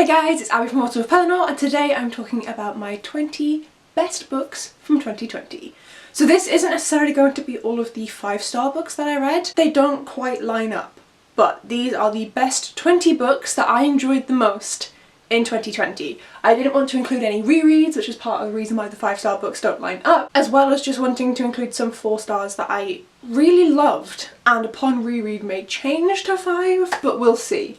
Hey guys, it's Abby from Autumn of Pellinor, and today I'm talking about my 20 best books from 2020. So this isn't necessarily going to be all of the 5-star books that I read. They don't quite line up, but these are the best 20 books that I enjoyed the most in 2020. I didn't want to include any rereads, which is part of the reason why the 5-star books don't line up, as well as just wanting to include some 4 stars that I really loved and upon reread may change to 5, but we'll see.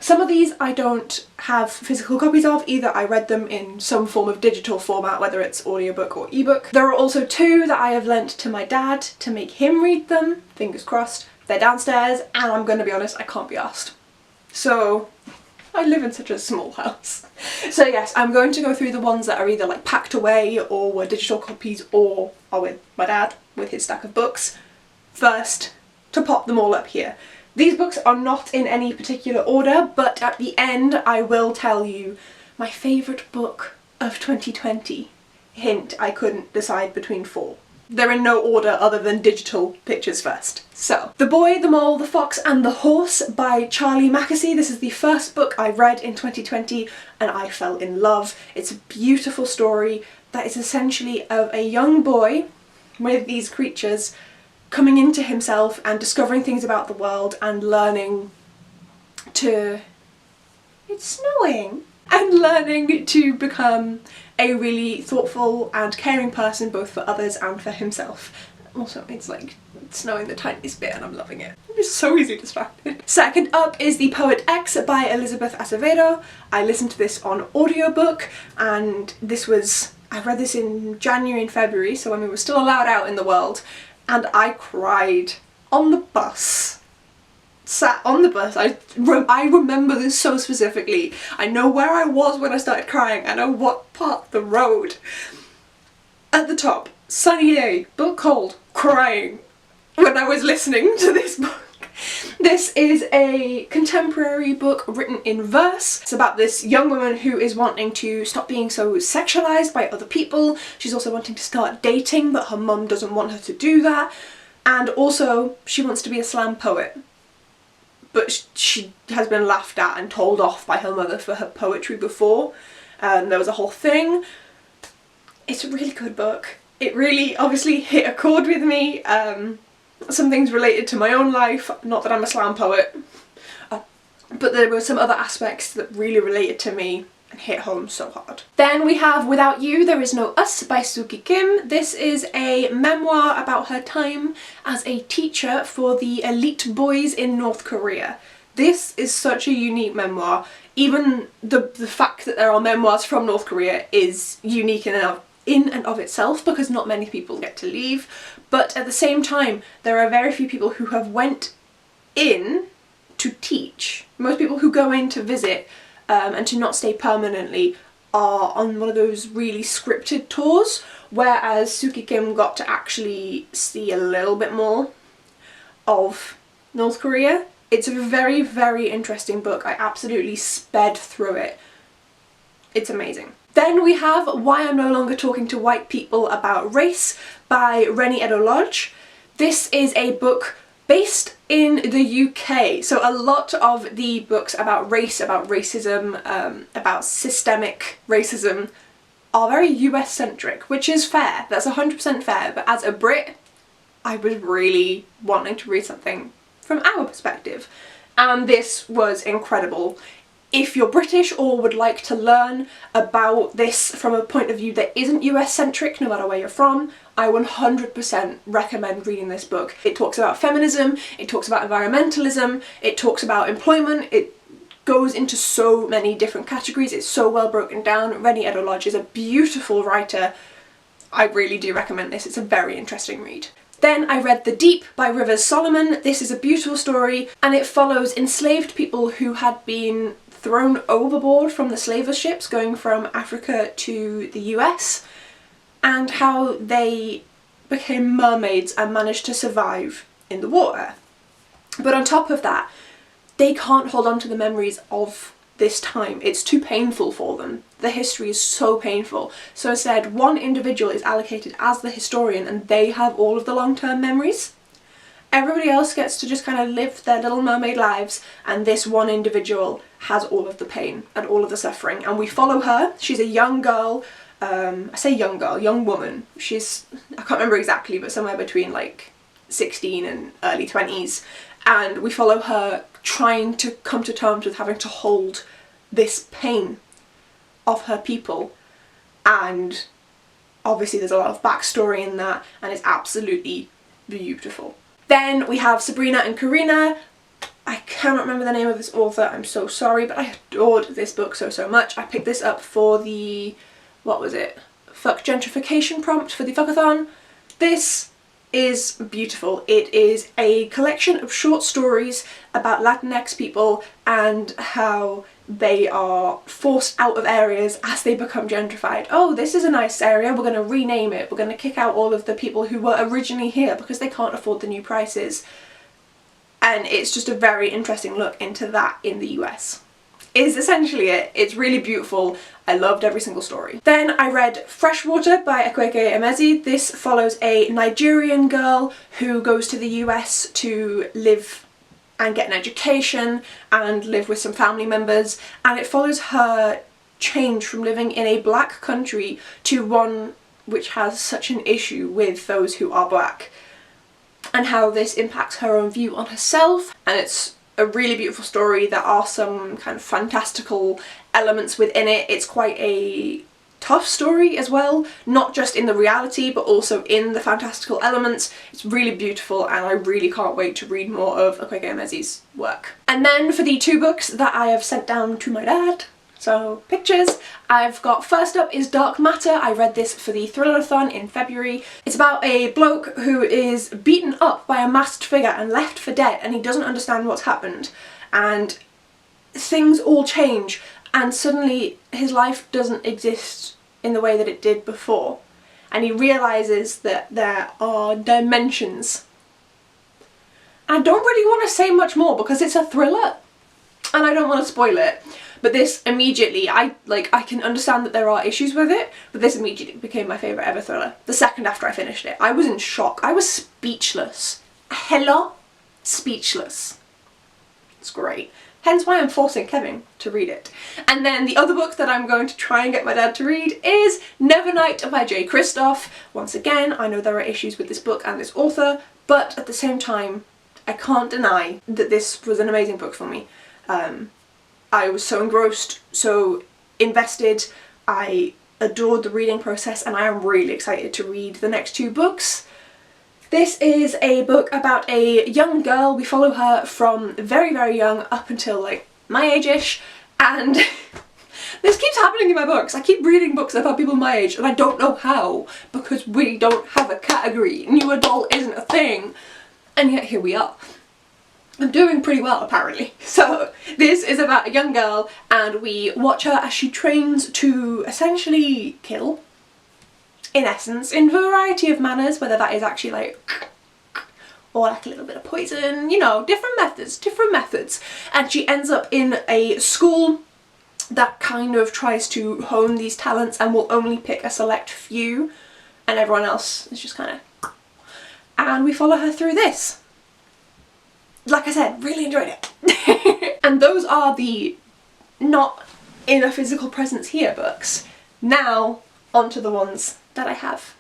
Some of these I don't have physical copies of, either I read them in some form of digital format, whether it's audiobook or ebook. There are also 2 that I have lent to my dad to make him read them, fingers crossed. They're downstairs and I'm gonna be honest, I can't be arsed. So I live in such a small house. So yes, I'm going to go through the ones that are either like packed away or were digital copies or are with my dad with his stack of books first, to pop them all up here. These books are not in any particular order, but at the end I will tell you my favourite book of 2020. Hint, I couldn't decide between 4. They're in no order other than digital pictures first. So, The Boy, the Mole, the Fox and the Horse by Charlie Mackesy. This is the first book I read in 2020 and I fell in love. It's a beautiful story that is essentially of a young boy with these creatures coming into himself and discovering things about the world and learning to... it's snowing! And learning to become a really thoughtful and caring person both for others and for himself. Also, it's like snowing the tiniest bit and I'm loving it. I'm just so easily distracted. Second up is The Poet X by Elizabeth Acevedo. I listened to this on audiobook and this was... I read this in January and February, so when we were still allowed out in the world, and I cried on the bus. Sat on the bus. I remember this so specifically. I know where I was when I started crying. I know what part of the road. At the top, sunny day, but cold, crying when I was listening to this book. This is a contemporary book written in verse. It's about this young woman who is wanting to stop being so sexualized by other people. She's also wanting to start dating, but her mum doesn't want her to do that. And also, she wants to be a slam poet. But she has been laughed at and told off by her mother for her poetry before. There was a whole thing. It's a really good book. It really obviously hit a chord with me. Some things related to my own life, not that I'm a slam poet, but there were some other aspects that really related to me and hit home so hard. Then we have Without You, There Is No Us by Suki Kim. This is a memoir about her time as a teacher for the elite boys in North Korea. This is such a unique memoir. Even the fact that there are memoirs from North Korea is unique in and of itself, because not many people get to leave, but at the same time there are very few people who have went in to teach. Most people who go in to visit and to not stay permanently are on one of those really scripted tours, whereas Suki Kim got to actually see a little bit more of North Korea. It's a very, very interesting book. I absolutely sped through it. It's amazing. Then we have Why I'm No Longer Talking to White People About Race by Rennie Eddo-Lodge. This is a book based in the UK, so a lot of the books about race, about racism, about systemic racism are very US centric, which is fair, that's 100% fair, but as a Brit I was really wanting to read something from our perspective, and this was incredible. If you're British or would like to learn about this from a point of view that isn't US centric, no matter where you're from, I 100% recommend reading this book. It talks about feminism, it talks about environmentalism, it talks about employment, it goes into so many different categories, it's so well broken down. Rennie Eddo-Lodge is a beautiful writer. I really do recommend this, it's a very interesting read. Then I read The Deep by Rivers Solomon. This is a beautiful story and it follows enslaved people who had been thrown overboard from the slaver ships going from Africa to the US, and how they became mermaids and managed to survive in the water. But on top of that, they can't hold on to the memories of this time. It's too painful for them. The history is so painful. So instead, one individual is allocated as the historian and they have all of the long-term memories. Everybody else gets to just kind of live their little mermaid lives, and this one individual has all of the pain and all of the suffering, and we follow her. She's a young girl, I say young girl, young woman. She's, I can't remember exactly, but somewhere between like 16 and early 20s, and we follow her trying to come to terms with having to hold this pain of her people, and obviously there's a lot of backstory in that, and it's absolutely beautiful. Then we have Sabrina and Corina. I cannot remember the name of this author, I'm so sorry, but I adored this book so much. I picked this up for the, what was it, Fuck Gentrification prompt for the Fuckathon. This is beautiful. It is a collection of short stories about Latinx people and how they are forced out of areas as they become gentrified. Oh, this is a nice area, we're going to rename it, we're going to kick out all of the people who were originally here because they can't afford the new prices. And it's just a very interesting look into that in the US. Is essentially it. It's really beautiful. I loved every single story. Then I read Freshwater by Akwaeke Emezi. This follows a Nigerian girl who goes to the US to live and get an education and live with some family members, and it follows her change from living in a black country to one which has such an issue with those who are black, and how this impacts her own view on herself. And it's a really beautiful story. There are some kind of fantastical elements within it. It's quite a tough story as well, not just in the reality but also in the fantastical elements. It's really beautiful, and I really can't wait to read more of Akwaeke Emezi's work. And then for the 2 books that I have sent down to my dad, so pictures, I've got, first up is Dark Matter. I read this for the Thriller-a-thon in February. It's about a bloke who is beaten up by a masked figure and left for dead, and he doesn't understand what's happened, and things all change, and suddenly his life doesn't exist in the way that it did before, and he realises that there are dimensions. I don't really want to say much more because it's a thriller and I don't want to spoil it, but this immediately, I can understand that there are issues with it, but this immediately became my favourite ever thriller. The second after I finished it, I was in shock. I was speechless. Hello? Speechless. It's great. Hence why I'm forcing Kevin to read it. And then the other book that I'm going to try and get my dad to read is Nevernight by J. Kristoff. Once again, I know there are issues with this book and this author, but at the same time, I can't deny that this was an amazing book for me. I was so engrossed, so invested, I adored the reading process, and I am really excited to read the next 2 books. This is a book about a young girl. We follow her from very, very young up until like my age-ish, and this keeps happening in my books. I keep reading books about people my age and I don't know how, because we don't have a category. New adult isn't a thing, and yet here we are. I'm doing pretty well apparently. So this is about a young girl, and we watch her as she trains to essentially kill, in essence, in a variety of manners, whether that is actually like, or like a little bit of poison, you know, different methods. And she ends up in a school that kind of tries to hone these talents and will only pick a select few, and everyone else is just kind of, and we follow her through this. Like I said, really enjoyed it. And those are the not in a physical presence here books. Now onto the ones that I have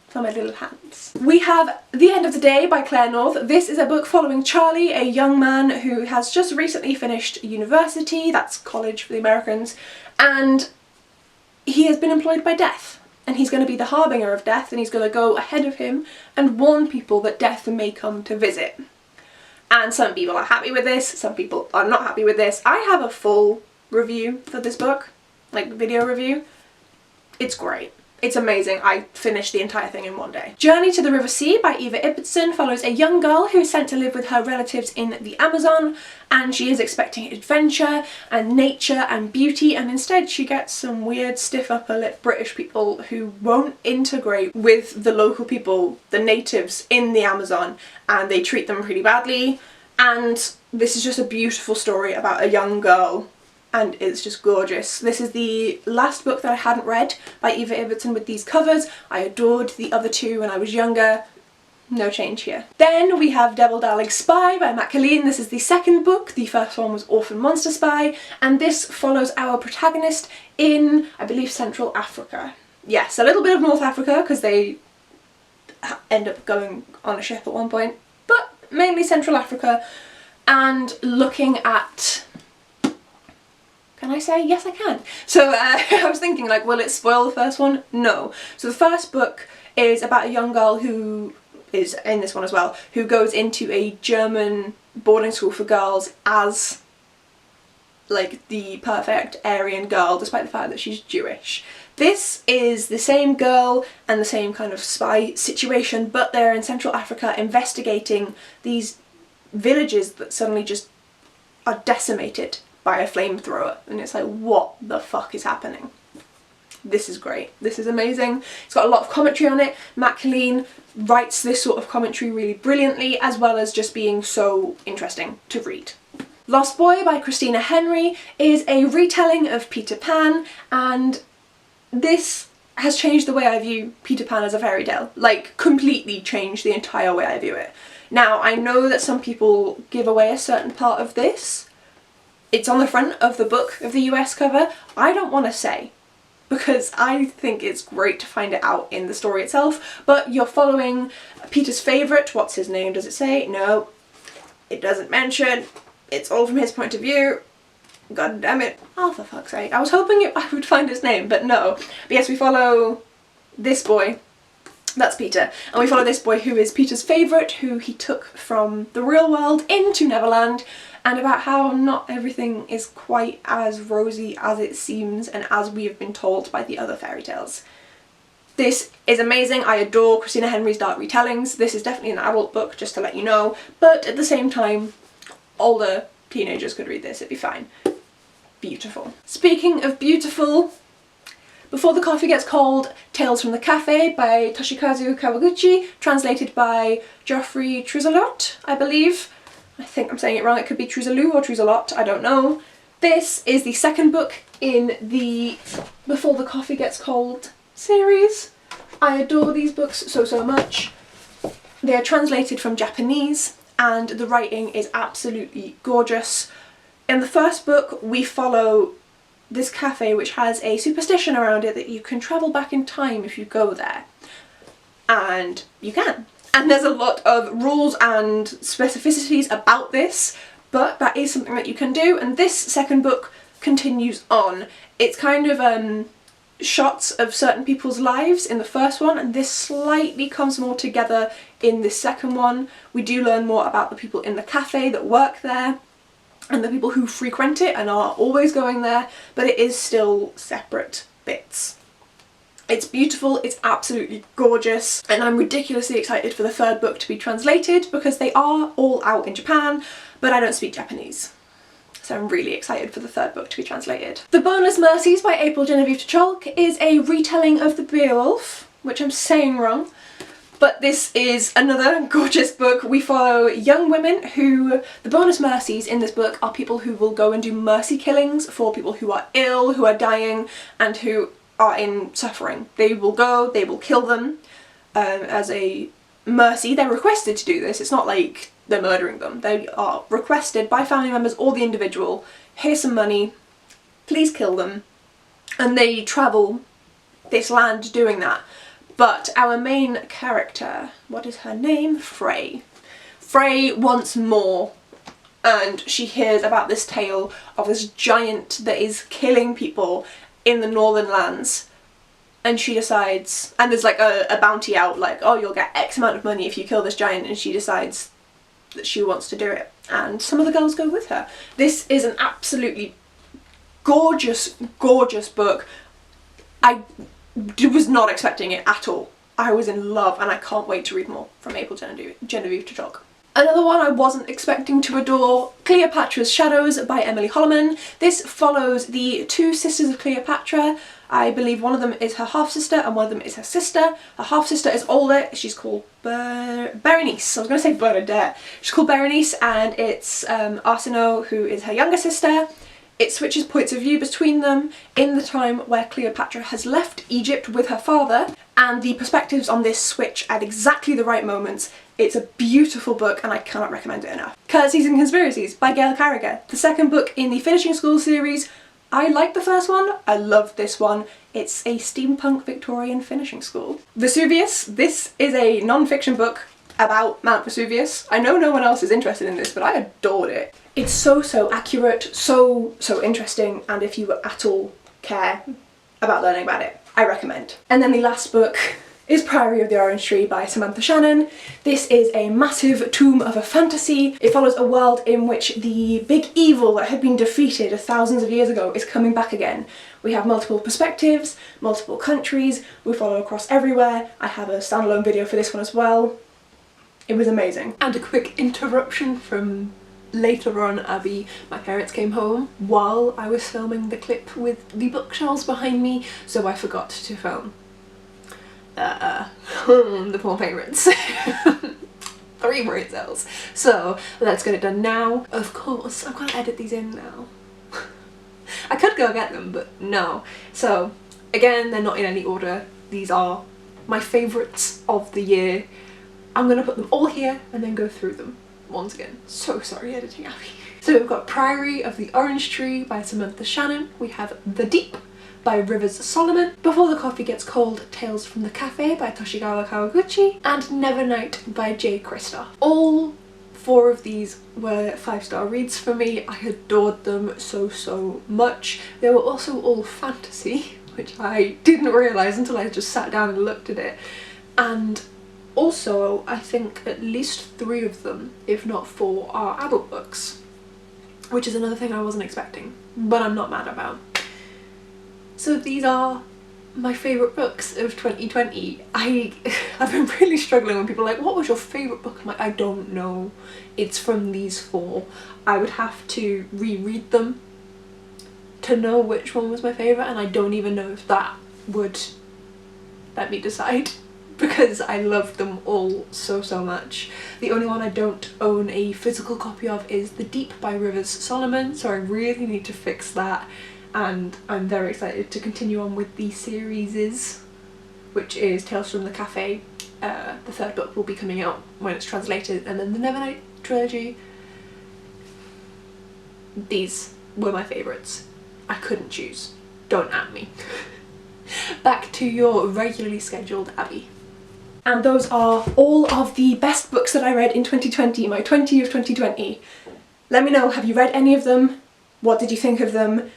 for my little hands. We have The End of the Day by Claire North. This is a book following Charlie, a young man who has just recently finished university, that's college for the Americans, and he has been employed by death. And he's going to be the harbinger of death, and he's going to go ahead of him and warn people that death may come to visit. And some people are happy with this, some people are not happy with this. I have a full review for this book, like video review. It's great. It's amazing. I finished the entire thing in one day. Journey to the River Sea by Eva Ibbotson follows a young girl who is sent to live with her relatives in the Amazon, and she is expecting adventure and nature and beauty, and instead she gets some weird stiff upper lip British people who won't integrate with the local people, the natives in the Amazon, and they treat them pretty badly. And this is just a beautiful story about a young girl, and it's just gorgeous. This is the last book that I hadn't read by Eva Ibbotson with these covers. I adored the other 2 when I was younger. No change here. Then we have Devil Darling Spy by Matt Killeen. This is the second book. The first one was Orphan Monster Spy, and this follows our protagonist in, I believe, Central Africa. Yes, a little bit of North Africa because they end up going on a ship at one point, but mainly Central Africa, and looking at... Can I say? Yes, I can. So I was thinking, like, will it spoil the first one? No. So the first book is about a young girl who is in this one as well, who goes into a German boarding school for girls as like the perfect Aryan girl, despite the fact that she's Jewish. This is the same girl and the same kind of spy situation, but they're in Central Africa investigating these villages that suddenly just are decimated by a flamethrower, and it's like, what the fuck is happening? This is great. This is amazing. It's got a lot of commentary on it. Matt Killeen writes this sort of commentary really brilliantly, as well as just being so interesting to read. Lost Boy by Christina Henry is a retelling of Peter Pan, and this has changed the way I view Peter Pan as a fairy tale. Like, completely changed the entire way I view it. Now, I know that some people give away a certain part of this. It's on the front of the book, of the US cover. I don't want to say, because I think it's great to find it out in the story itself, but you're following Peter's favourite. What's his name? Does it say? No, it doesn't mention. It's all from his point of view. God damn it. Oh, for fuck's sake. I was hoping I would find his name, but no. But yes, we follow this boy. That's Peter. And we follow this boy who is Peter's favourite, who he took from the real world into Neverland, and about how not everything is quite as rosy as it seems and as we have been told by the other fairy tales. This is amazing. I adore Christina Henry's dark retellings. This is definitely an adult book, just to let you know, but at the same time, older teenagers could read this, it'd be fine. Beautiful. Speaking of beautiful, Before the Coffee Gets Cold, Tales from the Café by Toshikazu Kawaguchi, translated by Geoffrey Truselot, I believe. I think I'm saying it wrong, it could be Truselot or Truselot, I don't know. This is the second book in the Before the Coffee Gets Cold series. I adore these books so much. They are translated from Japanese and the writing is absolutely gorgeous. In the first book we follow this cafe which has a superstition around it that you can travel back in time if you go there. And you can. And there's a lot of rules and specificities about this, but that is something that you can do, and this second book continues on. It's kind of shots of certain people's lives in the first one, and this slightly comes more together in the second one. We do learn more about the people in the cafe that work there, and the people who frequent it and are always going there, but it is still separate bits. It's beautiful, it's absolutely gorgeous, and I'm ridiculously excited for the third book to be translated because they are all out in Japan, but I don't speak Japanese. So I'm really excited for the third book to be translated. The Boneless Mercies by April Genevieve Tcholk is a retelling of the Beowulf, which I'm saying wrong, but this is another gorgeous book. We follow young women who, the Boneless Mercies in this book are people who will go and do mercy killings for people who are ill, who are dying, and who are in suffering. They will go, they will kill them as a mercy. They're requested to do this, it's not like they're murdering them. They are requested by family members or the individual, here's some money, please kill them. And they travel this land doing that. But our main character, what is her name? Frey. Frey wants more, and she hears about this tale of this giant that is killing people in the northern lands, and she decides, and there's like a bounty out, like, oh, you'll get X amount of money if you kill this giant, and she decides that she wants to do it, and some of the girls go with her. This is an absolutely gorgeous, gorgeous book. I was not expecting it at all. I was in love, and I can't wait to read more from April Genevieve Tcholk. Another one I wasn't expecting to adore, Cleopatra's Shadows by Emily Holloman. This follows the two sisters of Cleopatra. I believe one of them is her half-sister and one of them is her sister. Her half-sister is older, she's called Berenice. I was going to say Bernadette. She's called Berenice, and it's Arsinoe, who is her younger sister. It switches points of view between them in the time where Cleopatra has left Egypt with her father, and the perspectives on this switch at exactly the right moments. It's a beautiful book and I cannot recommend it enough. Curtsies and Conspiracies by Gail Carriger, the second book in the Finishing School series. I liked the first one, I loved this one. It's a steampunk Victorian finishing school. Vesuvius, this is a non-fiction book about Mount Vesuvius. I know no one else is interested in this, but I adored it. It's so accurate, so interesting, and if you at all care about learning about it, I recommend. And then the last book is Priory of the Orange Tree by Samantha Shannon. This is a massive tome of a fantasy. It follows a world in which the big evil that had been defeated thousands of years ago is coming back again. We have multiple perspectives, multiple countries, we follow across everywhere. I have a standalone video for this one as well. It was amazing. And a quick interruption from later on, Abby. My parents came home while I was filming the clip with the bookshelves behind me, so I forgot to film the poor parents. 3 brain cells. So let's get it done now. Of course, I've got to edit these in now. I could go get them, but no. So again, they're not in any order. These are my favourites of the year. I'm going to put them all here and then go through them once again. So sorry editing, Abby. So we've got Priory of the Orange Tree by Samantha Shannon. We have The Deep by Rivers Solomon, Before the Coffee Gets Cold, Tales from the Café by Toshigawa Kawaguchi, and Nevernight by J. Krista. All 4 of these were 5-star reads for me. I adored them so much. They were also all fantasy, which I didn't realise until I just sat down and looked at it. And also, I think at least 3 of them, if not 4, are adult books, which is another thing I wasn't expecting, but I'm not mad about. So these are my favourite books of 2020. I've been really struggling when people are like, what was your favourite book? I'm like, I don't know. It's from these 4. I would have to reread them to know which one was my favourite, and I don't even know if that would let me decide, because I loved them all so much. The only one I don't own a physical copy of is The Deep by Rivers Solomon, so I really need to fix that. And I'm very excited to continue on with the series, which is Tales from the Café. The 3rd book will be coming out when it's translated, and then the Nevernight trilogy. These were my favourites. I couldn't choose. Don't at me. Back to your regularly scheduled Abby. And those are all of the best books that I read in 2020, my 20 of 2020. Let me know, have you read any of them? What did you think of them?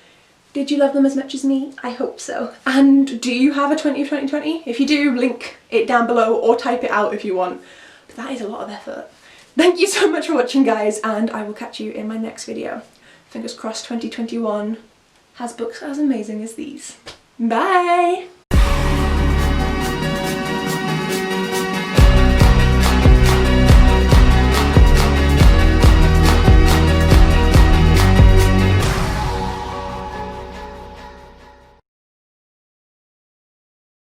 Did you love them as much as me? I hope so. And do you have a 20 of 2020? If you do, link it down below or type it out if you want. But that is a lot of effort. Thank you so much for watching, guys, and I will catch you in my next video. Fingers crossed 2021 has books as amazing as these. Bye!